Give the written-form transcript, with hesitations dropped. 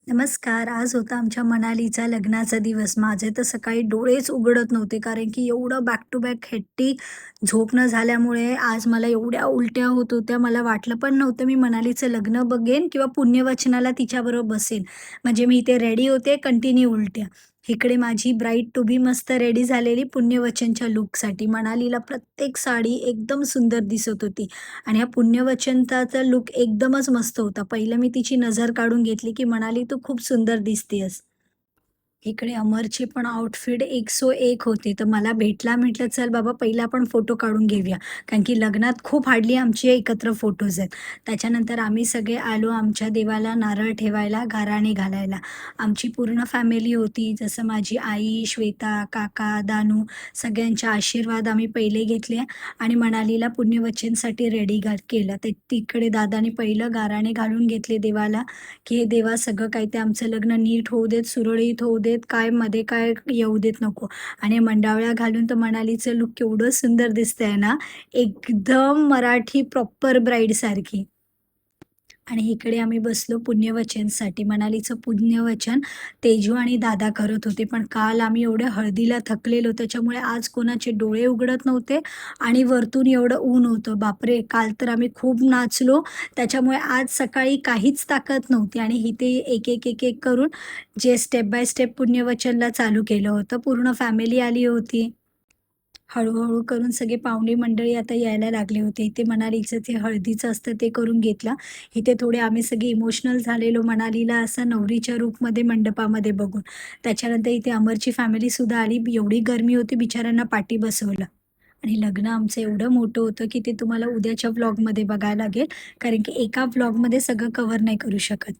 नमस्कार. आज होता आमच्या मनालीचा लग्नाचा दिवस. माझे तर सकाळी डोळेच उघडत नव्हते, कारण की एवढं बॅक टू बॅक हेक्टिक झोप न झाल्यामुळे आज मला एवढ्या उलट्या होत होत्या. मला वाटलं पण नव्हतं मी मनालीचं लग्न बघेन किंवा पुण्यवचनाला तिच्याबरोबर बसेन. म्हणजे मी इथे रेडी होते, कंटिन्यू उलट्या. इकडे माझी ब्राईड टू बी मस्त रेडी झालेली पुण्यवचनच्या लूकसाठी. मनालीला प्रत्येक साडी एकदम सुंदर दिसत होती. आणि ह्या पुण्यवचनचा लूक एकदमच मस्त होता. पहिलं मी तिची नजर काढून घेतली, की म्हणाली, "तू खूप सुंदर दिसतीयेस." इकडे अमरचे पण आउटफिट एक सो एक होते. तर मला भेटला, म्हटलं, "चल बाबा पहिला आपण फोटो काढून घेऊया." कारण की लग्नात खूप हार्डली आमचे एकत्र फोटोज आहेत. त्याच्यानंतर आम्ही सगळे आलो आमच्या देवाला नारळ ठेवायला, गाराणे घालायला. आमची पूर्ण फॅमिली होती. जसं माझी आई, श्वेता, काका, दानू सगळ्यांचे आशीर्वाद आम्ही पहिले घेतले आणि मनालीला पुण्यवचनसाठी रेडी केलं. ते तिकडे दादानी पहिलं गाराणे घालून घेतले देवाला, की "हे देवा सगळं काही ते आमचं लग्न नीट होऊ देत, सुरळीत होऊ देत, काय मध्ये काय येऊ देत नको." आणि मंडावळ्या घालून तर मनालीचं लूक केवढं सुंदर दिसतंय ना, एकदम मराठी प्रॉपर ब्राईडसारखी. आणि इकडे आम्ही बसलो पुण्यवचनसाठी. मनालीचं पुण्यवचन तेजू आणि दादा करत होते. पण काल आम्ही एवढ्या हळदीला थकलेलो त्याच्यामुळे आज कोणाचे डोळे उघडत नव्हते आणि वरतून एवढं ऊन होतं. बापरे! काल तर आम्ही खूप नाचलो. त्याच्यामुळे आज सकाळी काहीच ताकद नव्हती आणि इथे एक करून जे स्टेप बाय स्टेप पुण्यवचनला चालू केलं होतं. पूर्ण फॅमिली आली होती. हळू-हळू करून सगळे पाहुणे मंडळी आता यायला लागले होते. इथे मनालीचं ते हळदीचं असतं ते करून घेतलं. इथे थोडे आम्ही सगळे इमोशनल झालेलो मनालीला असं नवरीच्या रूपमध्ये मंडपामध्ये बघून. त्याच्यानंतर इथे अमरची फॅमिलीसुद्धा आली. एवढी गरमी होती बिचाऱ्यांना पाठी बसवलं आणि लग्न आमचं एवढं मोठं होतं, की ते तुम्हाला उद्याच्या व्लॉगमध्ये बघायला लागेल. कारण की एका व्लॉगमध्ये सगळं कव्हर नाही करू शकत.